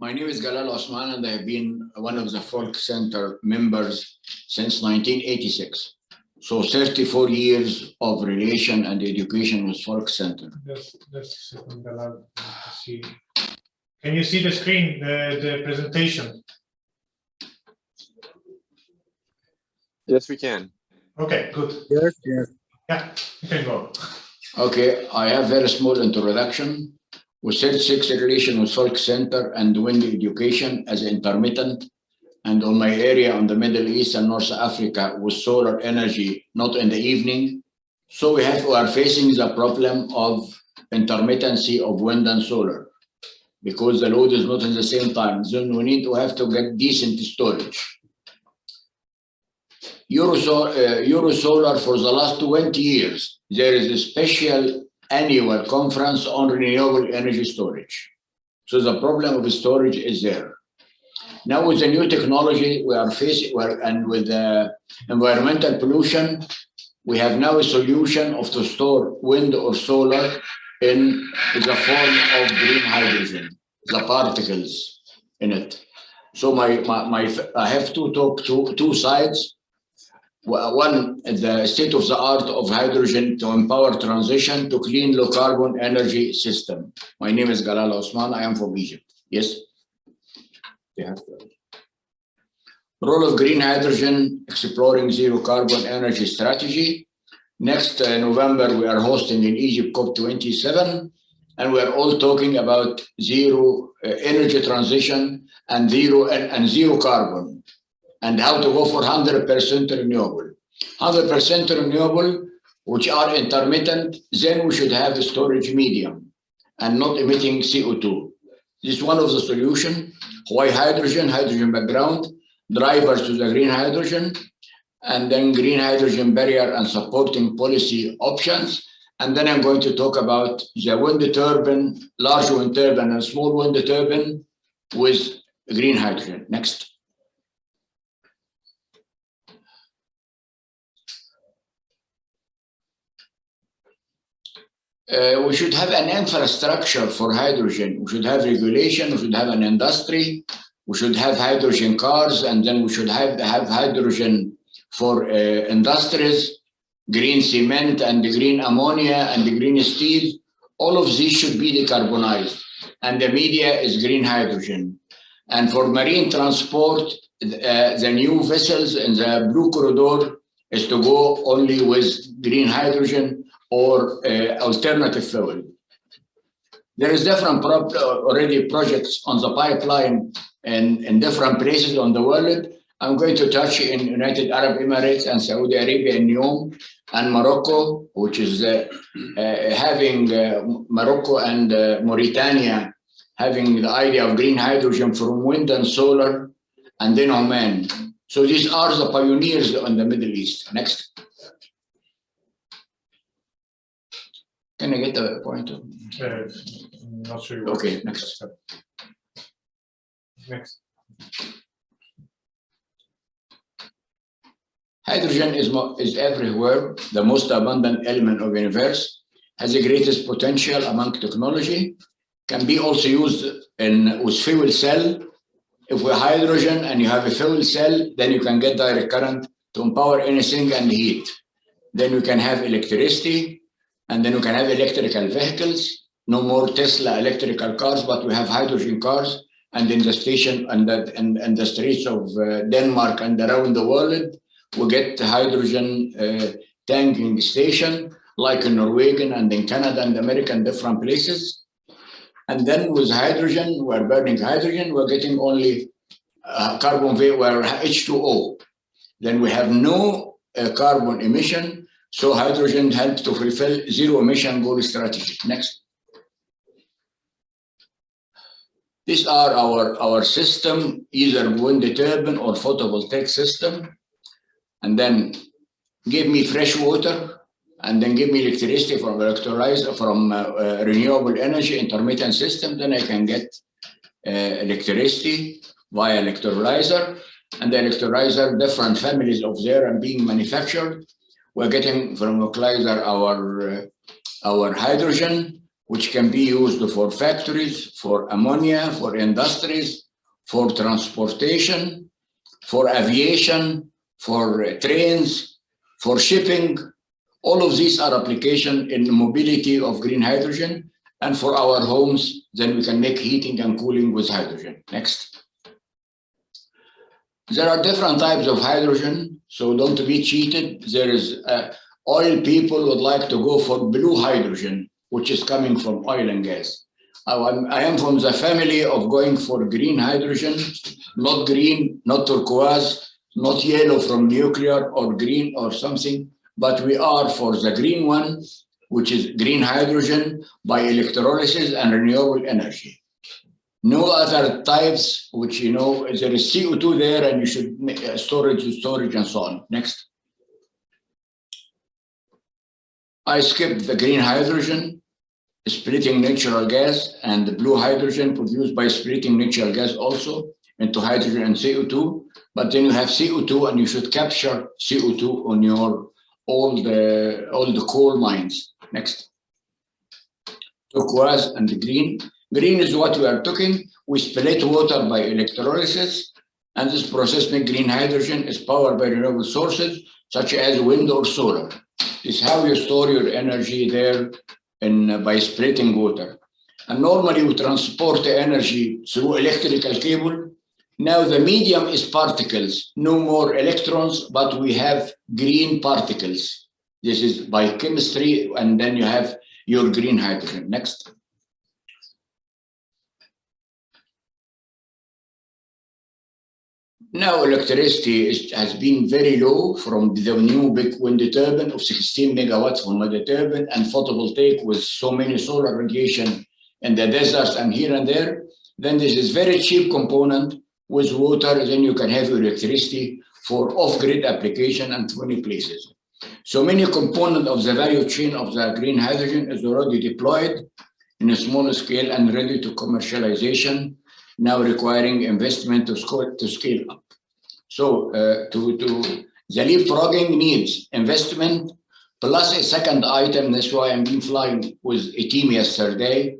My name is Galal Osman, and I have been one of the Folkecenter members since 1986. So 34 years of relation and education with Folkecenter. Just Galal, see. Can you see the screen, the presentation? Yes, we can. Okay, good. Yes. Yeah, you can go. Okay, I have very small introduction. We 36 relation with Folkecenter and wind education as intermittent, and on my area on the Middle East and North Africa with solar energy, not in the evening. So we are facing the problem of intermittency of wind and solar because the load is not in the same time. Then we need to have to get decent storage. Eurosolar for the last 20 years, there is a special annual conference on renewable energy storage. So the problem of storage is there. Now with the new technology we are facing, and with the environmental pollution, we have now a solution of to store wind or solar in the form of green hydrogen, the particles in it. So I have to talk to two sides. One, the state of the art of hydrogen to empower transition to clean low carbon energy system. My name is Galal Osman. I am from Egypt. Yes. Role of green hydrogen, exploring zero carbon energy strategy. Next November, we are hosting in Egypt COP27, and we are all talking about zero energy transition and zero carbon, and how to go for 100% renewable. 100% renewable, which are intermittent, then we should have a storage medium and not emitting CO2. This is one of the solutions. Why hydrogen background, drivers to the green hydrogen, and then green hydrogen barrier and supporting policy options. And then I'm going to talk about the wind turbine, large wind turbine and small wind turbine with green hydrogen. Next. We should have an infrastructure for hydrogen. We should have regulation, we should have an industry, we should have hydrogen cars, and then we should have hydrogen for industries, green cement and green ammonia and green steel. All of these should be decarbonized. And the media is green hydrogen. And for marine transport, the new vessels in the blue corridor is to go only with green hydrogen or alternative fuel. There is different already projects on the pipeline in different places on the world. I'm going to touch in United Arab Emirates and Saudi Arabia and NEOM and Morocco, which is having Morocco and Mauritania having the idea of green hydrogen from wind and solar, and then Oman. So these are the pioneers in the Middle East. Next. Can I get a point? Not sure. Okay, next. Next. Hydrogen is everywhere, the most abundant element of the universe, has the greatest potential among technology, can be also used with fuel cell. If we hydrogen and you have a fuel cell, then you can get direct current to empower anything and heat. Then you can have electricity, and then you can have electrical vehicles. No more Tesla electrical cars, but we have hydrogen cars. And in the station and the streets of Denmark and around the world, we get hydrogen tanking station, like in Norwegian and in Canada and America and different places. And then with hydrogen, we're burning hydrogen, we're getting only carbon, we're H2O. Then we have no carbon emission. So hydrogen helps to fulfill zero emission goal strategy. Next. These are our system, either wind turbine or photovoltaic system. And then give me fresh water, and then give me electricity from electrolyzer, from renewable energy intermittent system. Then I can get electricity via electrolyzer. And the electrolyzer, different families of there and being manufactured. We're getting from electrolyzer our hydrogen, which can be used for factories, for ammonia, for industries, for transportation, for aviation, for trains, for shipping. All of these are applications in mobility of green hydrogen. And for our homes, then we can make heating and cooling with hydrogen. Next. There are different types of hydrogen, so don't be cheated. There is oil people would like to go for blue hydrogen, which is coming from oil and gas. I am from the family of going for green hydrogen, not green, not turquoise, not yellow from nuclear or green or something, but we are for the green one, which is green hydrogen by electrolysis and renewable energy. No other types, which, you know, there is CO2 there and you should make storage and so on. Next. I skipped the green hydrogen, splitting natural gas, and the blue hydrogen produced by splitting natural gas also into hydrogen and CO2. But then you have CO2 and you should capture CO2 on your all the coal mines. Next. Turquoise and the green. Green is what we are talking. We split water by electrolysis, and this process makes green hydrogen is powered by renewable sources such as wind or solar. This is how you store your energy there by splitting water. And normally we transport the energy through electrical cable. Now the medium is particles, no more electrons, but we have green particles. This is by chemistry, and then you have your green hydrogen. Next. Now electricity has been very low from the new big wind turbine of 16 megawatts from the turbine and photovoltaic with so many solar radiation in the deserts and here and there. Then this is very cheap component with water, then you can have electricity for off-grid application and 20 places. So many components of the value chain of the green hydrogen is already deployed in a small scale and ready to commercialization, now requiring investment to scale up. So the leapfrogging needs investment plus a second item. That's why I'm been flying with a team yesterday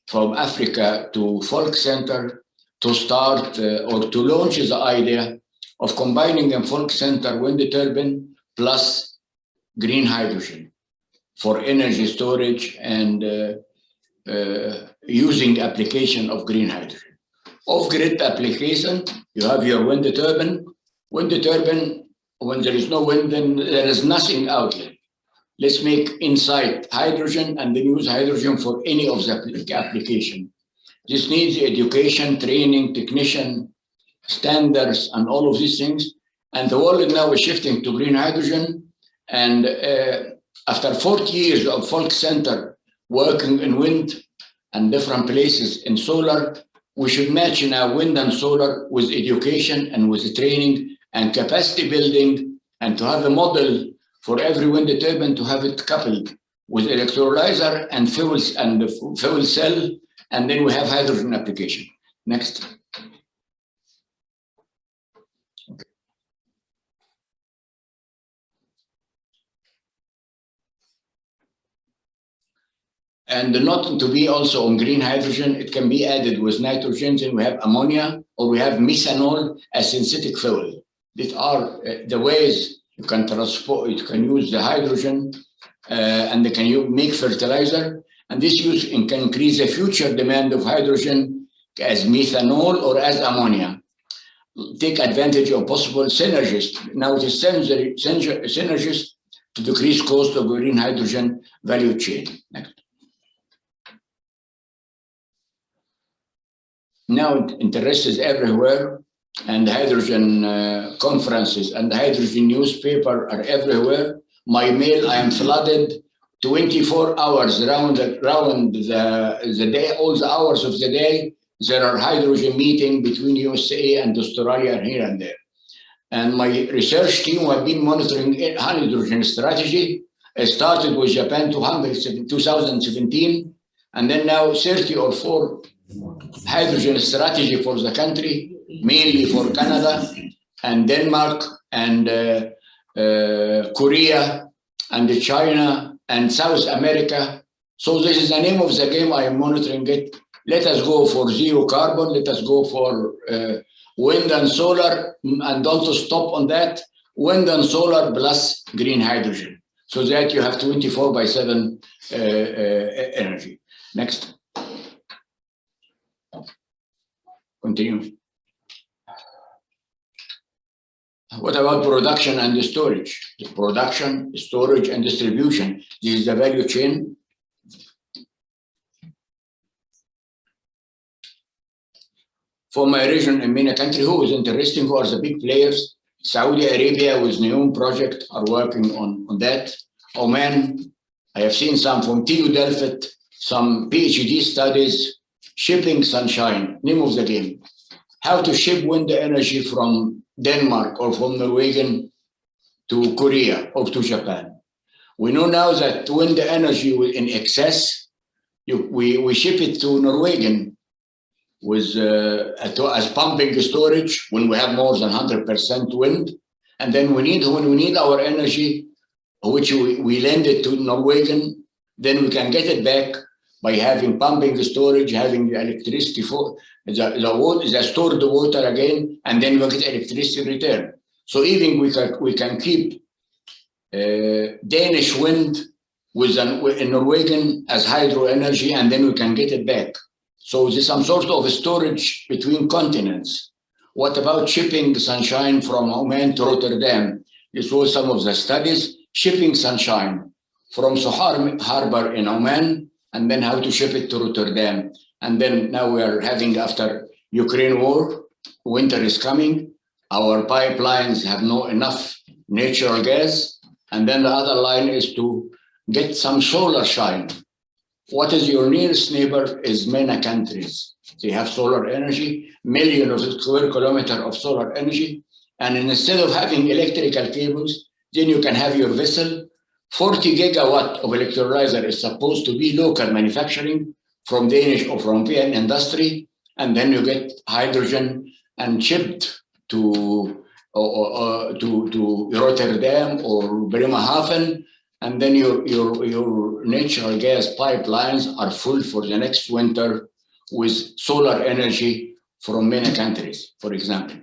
from Africa to Folkecenter to start or to launch the idea of combining a Folkecenter wind turbine plus green hydrogen for energy storage and using application of green hydrogen. Off-grid application, you have your wind turbine. Wind turbine, when there is no wind, then there is nothing outlet. Let's make inside hydrogen and then use hydrogen for any of the application. This needs education, training, technician, standards, and all of these things. And the world now is shifting to green hydrogen. And after 40 years of Folkecenter working in wind and different places in solar, we should match now wind and solar with education and with training and capacity building, and to have a model for every wind turbine to have it coupled with electrolyzer and fuel cell, and then we have hydrogen application. Next. Okay. And not to be also on green hydrogen, it can be added with nitrogen, and we have ammonia, or we have methanol as synthetic fuel. These are the ways you can transport, you can use the hydrogen and can you make fertilizer. And this use can increase the future demand of hydrogen as methanol or as ammonia. Take advantage of possible synergies. Now it is synergies to decrease cost of green hydrogen value chain. Next. Now interest is everywhere, and hydrogen conferences and the hydrogen newspaper are everywhere. My mail, I am flooded 24 hours around the day, all the hours of the day. There are hydrogen meetings between USA and Australia here and there. And my research team who have been monitoring hydrogen strategy started with Japan 2017, and then now 30 or 4 hydrogen strategy for the country, mainly for Canada and Denmark and Korea and China and South America So this is the name of the game. I am monitoring it. Let us go for zero carbon. Let us go for wind and solar, and don't stop on that. Wind and solar plus green hydrogen, so that you have 24/7 energy. Next. Continue. What about production and storage? The production, storage, and distribution. This is the value chain. For my region in MENA country, who is interesting, who are the big players? Saudi Arabia with NEOM project are working on that. Oman, I have seen some from TU Delft, some PhD studies, shipping sunshine, name of the game. How to ship wind energy from Denmark or from Norwegian to Korea or to Japan. We know now that wind energy in excess, we ship it to Norwegian with as pumping storage when we have more than 100% wind. And then when we need our energy, which we lend it to Norwegian, then we can get it back by having pumping storage, having the electricity for the stored water again, and then we get electricity return. So even we can keep Danish wind with in Norwegian as hydro energy, and then we can get it back. So there's some sort of storage between continents. What about shipping sunshine from Oman to Rotterdam? This was some of the studies. Shipping sunshine from Sohar Harbor in Oman, and then how to ship it to Rotterdam. And then now we are having, after Ukraine war, winter is coming. Our pipelines have no enough natural gas. And then the other line is to get some solar shine. What is your nearest neighbor is MENA countries. They have solar energy, millions of square kilometers of solar energy. And instead of having electrical cables, then you can have your vessel. 40 gigawatt of electrolyzer is supposed to be local manufacturing from Danish or from European industry. And then you get hydrogen and shipped to Rotterdam or Bremerhaven. And then your natural gas pipelines are full for the next winter with solar energy from many countries, for example.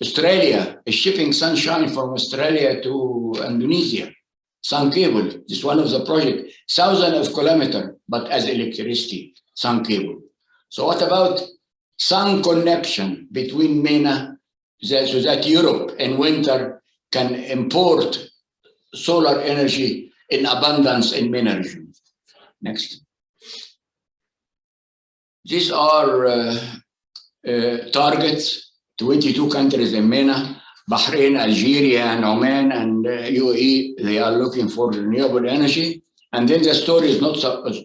Australia is shipping sunshine from Australia to Indonesia. Sun cable, this is one of the projects, thousands of kilometers, but as electricity, sun cable. So what about sun connection between MENA, so that Europe in winter can import solar energy in abundance in MENA region? Next. These are targets, 22 countries in MENA, Bahrain, Algeria, and Oman, and UAE, they are looking for renewable energy. And then the story is not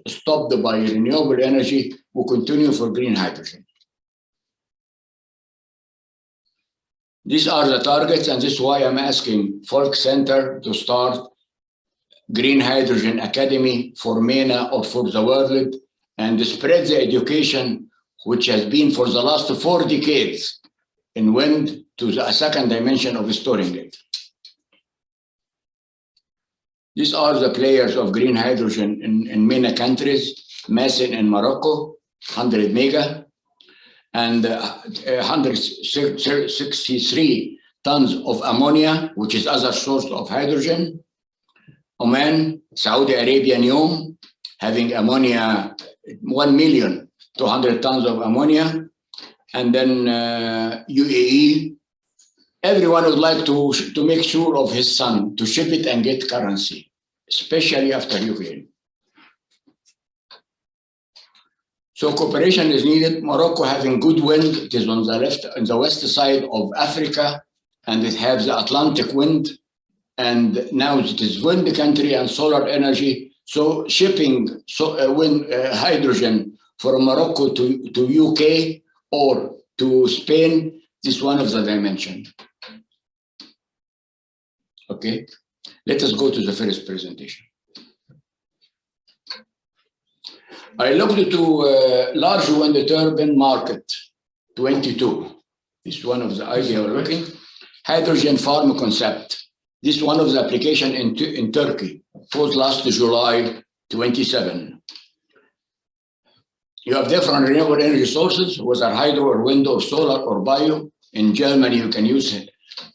stopped by renewable energy, we continue for green hydrogen. These are the targets, and this is why I'm asking Folkecenter to start Green Hydrogen Academy for MENA or for the world, and spread the education, which has been for the last 4 decades in wind, to the second dimension of storing it. These are the players of green hydrogen in MENA countries. Masin in Morocco, 100 mega, and 163 tons of ammonia, which is other source of hydrogen. Oman, Saudi Arabia, NEOM, having ammonia, 1,200,000 tons of ammonia. And then UAE, everyone would like to make sure of his sun, to ship it and get currency, especially after Ukraine. So cooperation is needed. Morocco having good wind, it is on the left, on the west side of Africa, and it has the Atlantic wind. And now it is wind country and solar energy. So shipping wind hydrogen from Morocco to UK or to Spain, this is one of the dimensions. Okay, let us go to the first presentation. I looked into large wind turbine market, 22. This is one of the idea we're looking. Hydrogen farm concept. This is one of the application in Turkey. It was last July 27. You have different renewable energy sources, whether hydro or wind or solar or bio. In Germany, you can use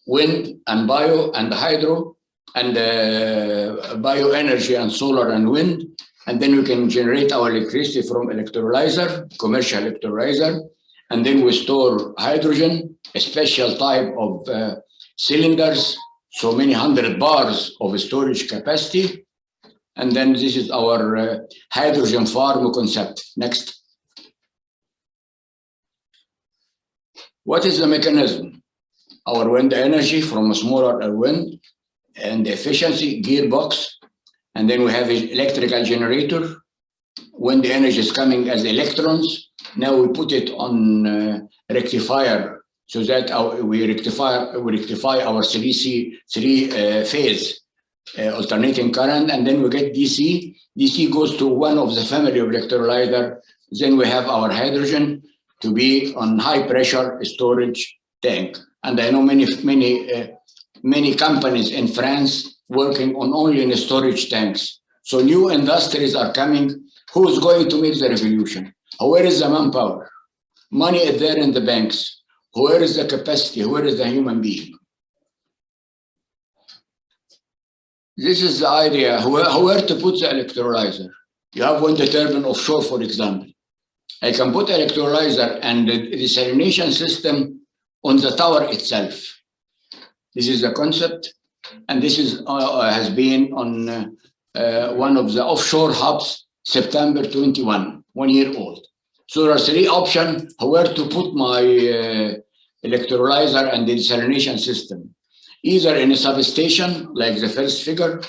wind and bio and hydro and bioenergy and solar and wind. And then we can generate our electricity from electrolyzer, commercial electrolyzer. And then we store hydrogen, a special type of cylinders, so many 100 bars of storage capacity. And then this is our hydrogen farm concept. Next. What is the mechanism? Our wind energy from a smaller wind and the efficiency gearbox. And then we have an electrical generator. When the energy is coming as electrons, now we put it on rectifier so that we rectify our three-phase alternating current, and then we get DC. DC goes to one of the family of electrolyzer. Then we have our hydrogen to be on high pressure storage tank. And I know many companies in France working on only in storage tanks. So new industries are coming. Who's going to make the revolution? Where is the manpower? Money is there in the banks. Where is the capacity? Where is the human being? This is the idea, where to put the electrolyzer. You have wind turbine offshore, for example. I can put electrolyzer and the desalination system on the tower itself. This is the concept, and this is has been on one of the offshore hubs, September 21, 1 year old. So there are three options where to put my electrolyzer and the desalination system. Either in a substation, like the first figure,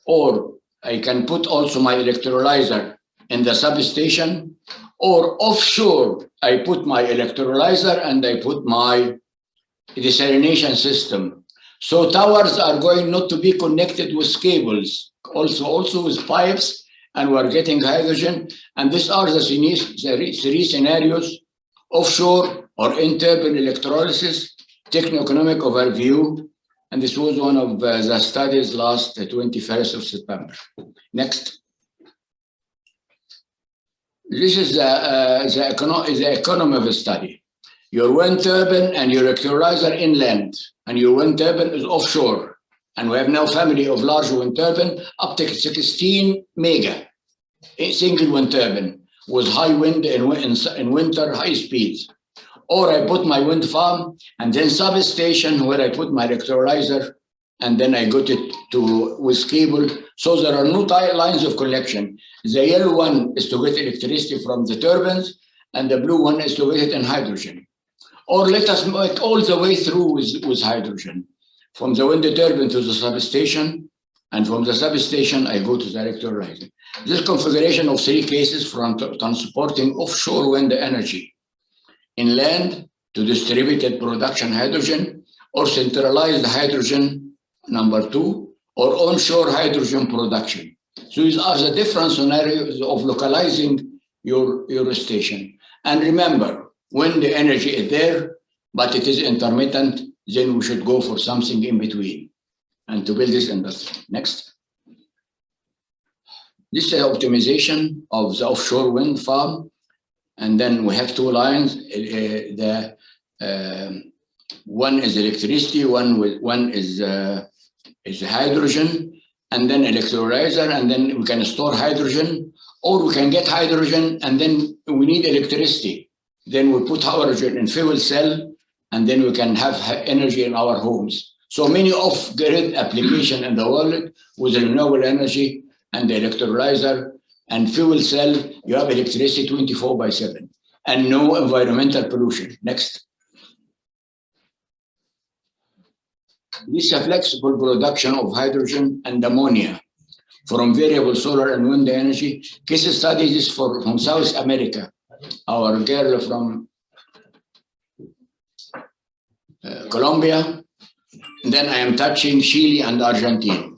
or I can put also my electrolyzer in the substation, or offshore, I put my electrolyzer and I put my desalination system. So towers are going not to be connected with cables, also with pipes, and we're getting hydrogen. And these are the three scenarios: offshore or in-turbine electrolysis, techno-economic overview. And this was one of the studies last 21st of September. Next. This is the economy of the study. Your wind turbine and your electrolyzer inland, and your wind turbine is offshore. And we have now family of large wind turbine up to 16 mega, a single wind turbine with high wind in winter, high speeds. Or I put my wind farm and then substation where I put my electrolyzer, and then I got it with cable. So there are no lines of collection. The yellow one is to get electricity from the turbines, and the blue one is to get it in hydrogen. Or let us make all the way through with hydrogen. From the wind turbine to the substation, and from the substation, I go to the electrolyzer. This configuration of three cases from transporting offshore wind energy, inland to distributed production hydrogen, or centralized hydrogen, number 2, or onshore hydrogen production. So these are the different scenarios of localizing your station. And remember, when the energy is there, but it is intermittent, then we should go for something in between and to build this industry. Next. This is optimization of the offshore wind farm. And then we have two lines. One is electricity, one is hydrogen, and then electrolyzer, and then we can store hydrogen, or we can get hydrogen, and then we need electricity. Then we put hydrogen in fuel cell, and then we can have energy in our homes. So many off-grid application in the world with renewable energy and the electrolyzer and fuel cell, you have electricity 24/7 and no environmental pollution. Next. This is a flexible production of hydrogen and ammonia from variable solar and wind energy. Case study is from South America. Our girl from Colombia. And then I am touching Chile and Argentina.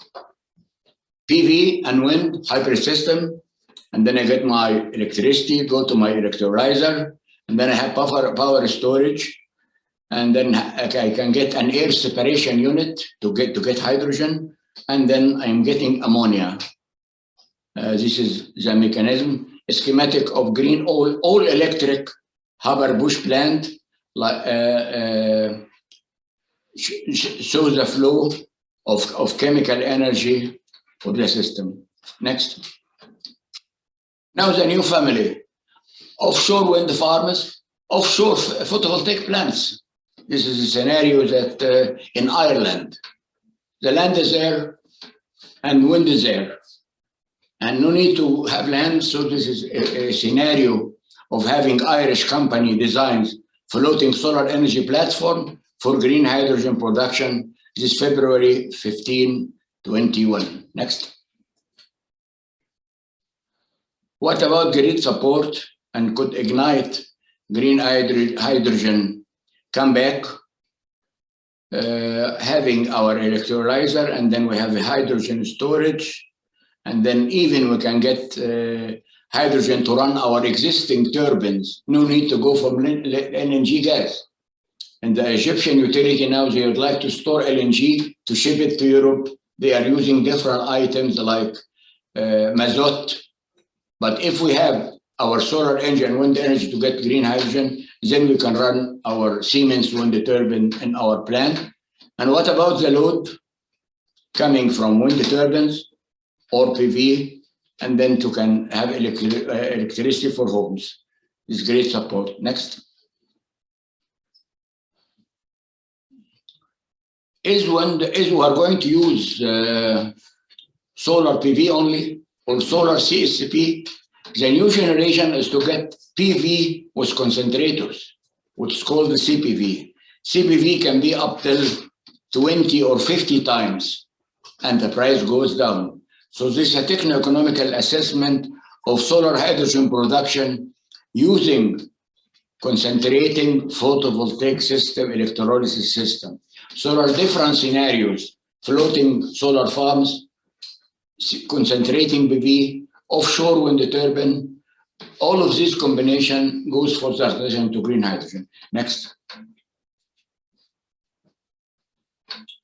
PV and wind hybrid system. And then I get my electricity, go to my electrolyzer, and then I have power storage. And then I can get an air separation unit to get hydrogen, and then I'm getting ammonia. This is the mechanism. A schematic of green all electric Haber-Bosch plant shows the flow of chemical energy of the system. Next. Now the new family. Offshore wind farms, offshore photovoltaic plants. This is a scenario that in Ireland, the land is there and wind is there. And no need to have land, so this is a scenario of having Irish company designs floating solar energy platform for green hydrogen production. This is February 15, 21. Next. What about grid support and could ignite green hydrogen come back? Having our electrolyzer, and then we have the hydrogen storage, and then even we can get hydrogen to run our existing turbines. No need to go from LNG gas. And the Egyptian utility now, they would like to store LNG to ship it to Europe. They are using different items like mazot. But if we have our solar energy and wind energy to get green hydrogen, then we can run our Siemens wind turbine in our plant. And what about the load coming from wind turbines or PV, and then to can have electricity for homes? This is great support. Next. Is we are going to use solar PV only or solar CSP? The new generation is to get PV with concentrators, which is called the CPV. CPV can be up till 20 or 50 times, and the price goes down. So this is a techno-economical assessment of solar hydrogen production using concentrating photovoltaic system, electrolysis system. So there are different scenarios: floating solar farms, concentrating PV, offshore wind turbine. All of this combination goes for the transition to green hydrogen. Next.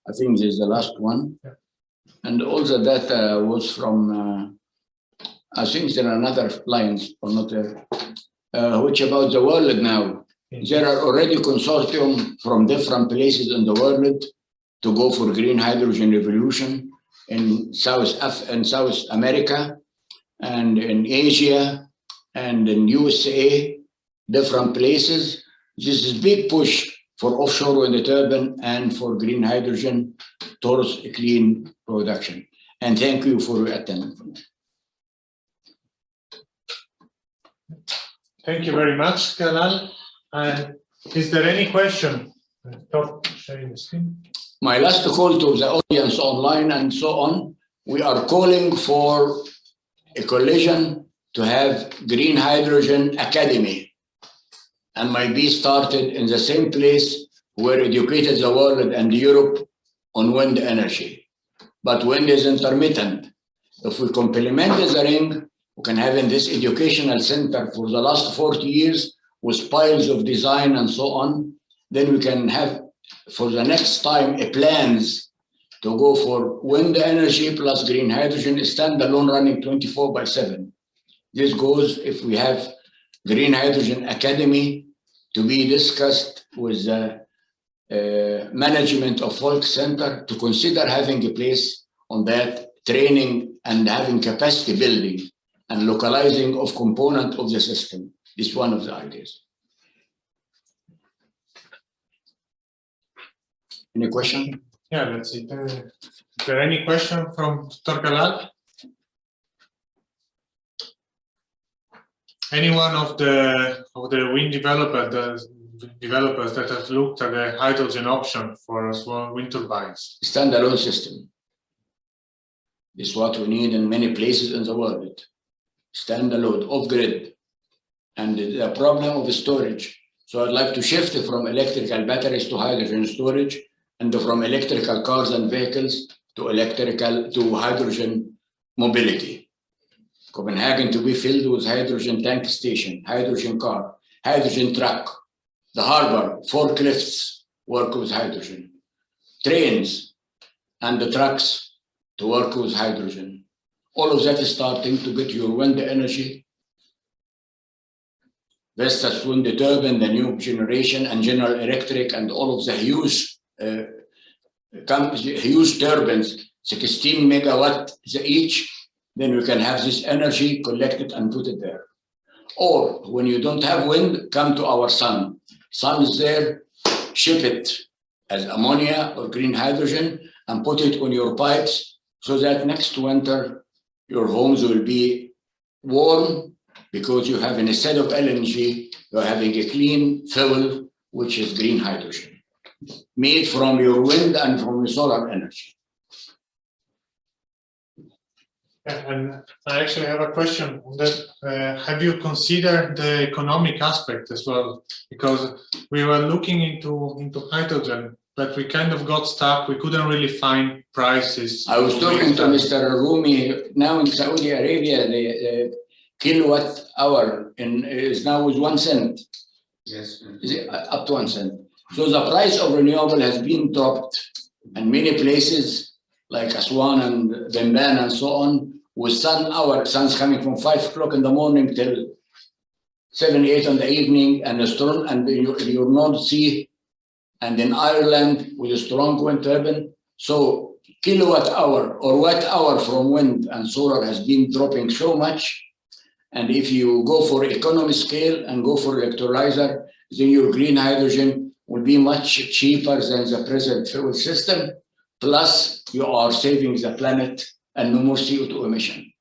I think this is the last one. And all the data was from, I think there are another lines or not there, which about the world now. There are already consortium from different places in the world to go for green hydrogen revolution in South America and in Asia and in USA, different places. This is big push for offshore wind turbine and for green hydrogen towards a clean production. And thank you for your attendance. Thank you very much, Galal. And is there any question? Stop sharing the screen. My last call to the audience online and so on, we are calling for a coalition to have Green Hydrogen Academy, and might be started in the same place where educated the world and Europe on wind energy. But wind is intermittent. If we complement the ring, we can have in this educational center for the last 40 years with piles of design and so on, then we can have for the next time a plans to go for wind energy plus green hydrogen standalone running 24/7. This goes if we have Green Hydrogen Academy to be discussed with the management of Folkecenter to consider having a place on that training and having capacity building and localizing of component of the system. This is one of the ideas. Any question? Yeah, let's see. Is there any question from Dr. Galal? Anyone of the wind developers that have looked at the hydrogen option for small wind turbines? Standalone system. This is what we need in many places in the world. Standalone, off-grid. And the problem of the storage. So I'd like to shift from electrical batteries to hydrogen storage, and from electrical cars and vehicles to hydrogen mobility. Copenhagen to be filled with hydrogen tank station, hydrogen car, hydrogen truck. The harbor, forklifts work with hydrogen. Trains and the trucks to work with hydrogen. All of that is starting to get your wind energy. Vestas wind turbine, the new generation, and General Electric, and all of the huge turbines, 16 megawatt each. Then you can have this energy collected and put it there. Or when you don't have wind, come to our sun. Sun is there, ship it as ammonia or green hydrogen and put it on your pipes so that next winter your homes will be warm because you have, instead of LNG, you're having a clean fuel, which is green hydrogen, made from your wind and from your solar energy. And I actually have a question on that. Have you considered the economic aspect as well? Because we were looking into hydrogen, but we kind of got stuck. We couldn't really find prices. I was talking to Mr. Rumi. Now in Saudi Arabia, the kilowatt hour is now with 1 cent. Yes. Up to 1 cent. So the price of renewable has been dropped, and many places like Aswan and Benban and so on, with sun's coming from 5 o'clock in the morning till 7, 8 in the evening, and the storm, and your North Sea, and in Ireland with a strong wind turbine. So kilowatt hour or watt hour from wind and solar has been dropping so much. And if you go for economy scale and go for electrolyzer, then your green hydrogen will be much cheaper than the present fuel system. Plus, you are saving the planet and no more CO2 emission.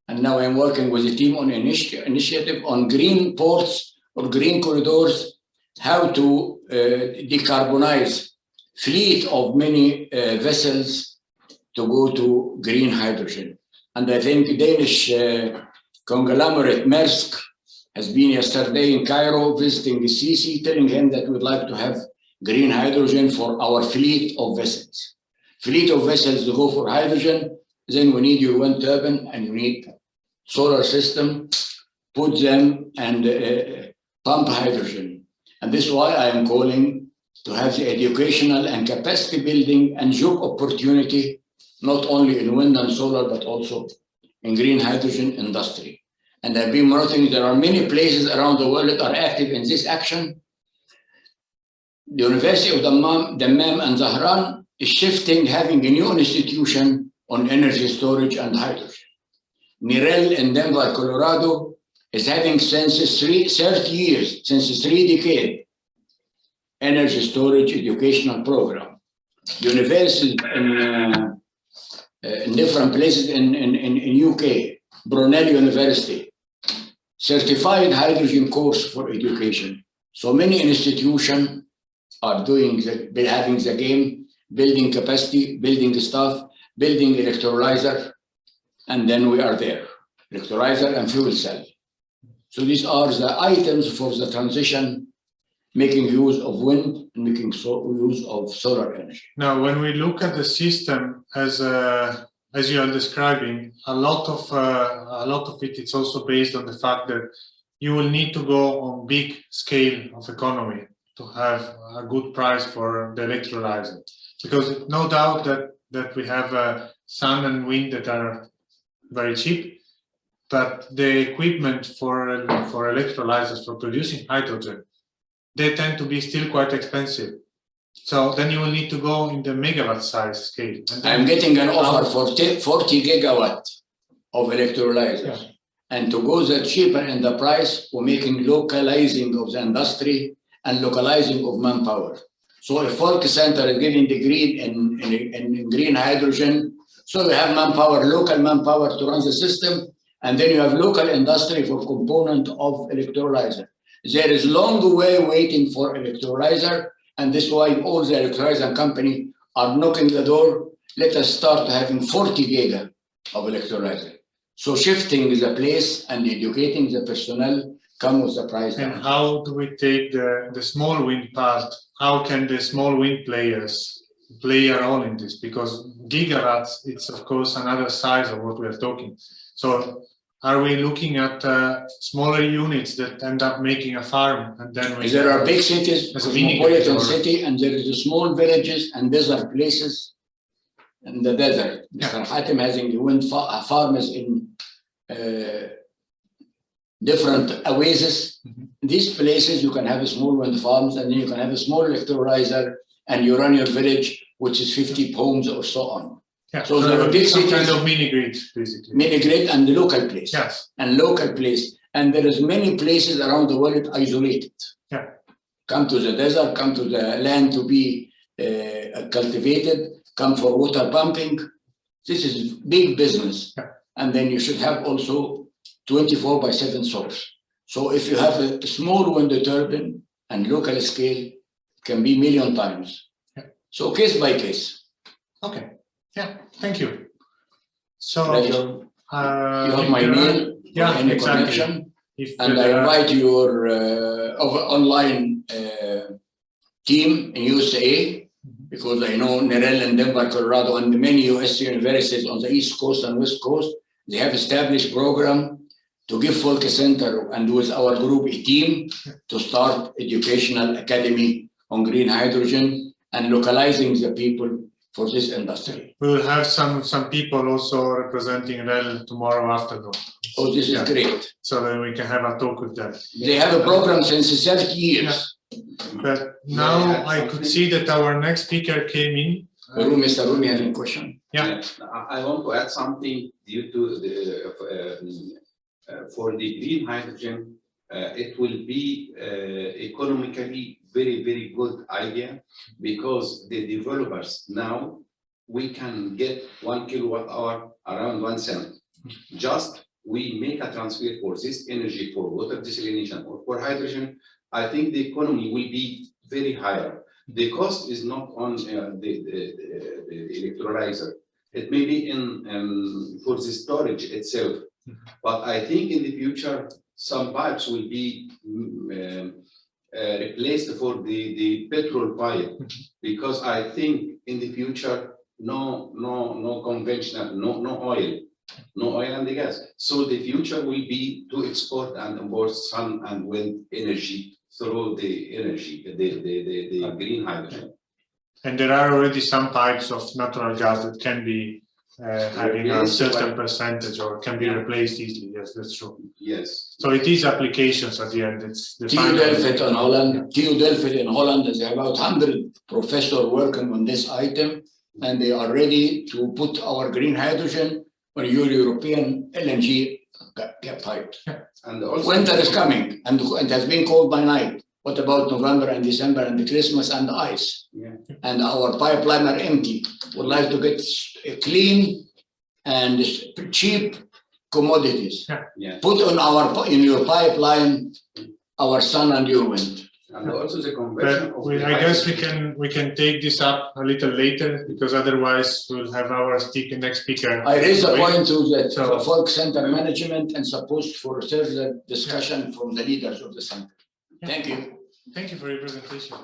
And now I'm working with a team on an initiative on green ports or green corridors, how to decarbonize fleet of many vessels to go to green hydrogen. And I think Danish conglomerate Maersk has been yesterday in Cairo visiting the Sisi, telling him that we'd like to have green hydrogen for our fleet of vessels. Fleet of vessels to go for hydrogen, then we need your wind turbine and you need solar system, put them and pump hydrogen. And this is why I am calling to have the educational and capacity building and job opportunity, not only in wind and solar, but also in green hydrogen industry. And I've been monitoring, there are many places around the world that are active in this action. The University of Dammam and Zahran is shifting, having a new institution on energy storage and hydrogen. Mirel in Denver, Colorado is having since 30 years, since 3 decades, energy storage educational program. Universities in different places in UK, Brunel University, certified hydrogen course for education. So many institutions are doing having the game, building capacity, building staff, building electrolyzer, and then we are there, electrolyzer and fuel cell. So these are the items for the transition, making use of wind and making use of solar energy. Now, when we look at the system as you are describing, a lot of it is also based on the fact that you will need to go on big scale of economy to have a good price for the electrolyzer, because no doubt that we have sun and wind that are very cheap, but the equipment for electrolyzers for producing hydrogen, they tend to be still quite expensive. So then you will need to go in the megawatt size scale. And I'm getting an offer for 40 gigawatt of electrolyzers. Yeah. And to go that cheaper in the price, we're making localizing of the industry and localizing of manpower. So if Folkecenter is giving the green in green hydrogen, so you have manpower, local manpower to run the system, and then you have local industry for component of electrolyzer. There is long way waiting for electrolyzer, and this is why all the electrolyzer company are knocking the door. Let us start having 40 giga of electrolyzer. So shifting the place and educating the personnel come with the price down. And how do we take the small wind part? How can the small wind players play a role in this? Because gigawatts, it's of course another size of what we are talking. So are we looking at smaller units that end up making a farm, and then there are big cities, cosmopolitan city, and there is small villages and desert places in the desert. Mr. Hatem has wind farms in different oases. These places you can have small wind farms, and then you can have a small electrolyzer, and you run your village, which is 50 homes or so on. Yeah. So there are big some cities, kind of mini grid, basically. mini grid and the local place. Yes. And local place. And there is many places around the world isolated. Yeah. Come to the desert, come to the land to be cultivated, come for water pumping. This is big business. Yeah. And then you should have also 24/7 source. So if you have a small wind turbine and local scale, it can be million times. Yeah. So case by case. Okay. Yeah. Thank you. So Pleasure. You have my mail for any connection. And I invite your online team in USA, because I know Nerel and Denver, Colorado, and many US universities on the East Coast and West Coast, they have established program to give Folkecenter and with our group a team to start educational academy on green hydrogen and localizing the people for this industry. We will have some people also representing REL tomorrow afternoon. Oh, this is great. So then we can have a talk with them. They have a program since 30 years. But now I could see that our next speaker came in. Mr. Rumi has a question. Yeah. I want to add something due to the for the green hydrogen. It will be economically very good idea, because the developers now, we can get 1 kilowatt hour around 1 cent. Just we make a transfer for this energy for water desalination or for hydrogen. I think the economy will be very higher. The cost is not on the electrolyzer. It may be in for the storage itself. But I think in the future, some pipes will be replaced for the petrol pipe, because I think in the future, no conventional, no oil and the gas. So the future will be to export and import sun and wind energy through the energy, the green hydrogen. And there are already some types of natural gas that can be having a certain percentage or can be replaced easily. Yes, that's true. Yes. So it is applications at the end. It's the TU Delft in Holland. TU Delft in Holland is about 100 professors working on this item, and they are ready to put our green hydrogen on your European LNG pipe. And also Winter is coming, and it has been cold by night. What about November and December and the Christmas and the ice? Yeah. And our pipeline are empty. Would like to get clean and cheap commodities. Yeah. Put on in your pipeline our sun and your wind. And also the conversion of the I guess we can take this up a little later, because otherwise we'll have our next speaker. I raised a point to the So- Folkecenter management and supposed for further discussion from the leaders of the center. Thank you. Thank you for your presentation.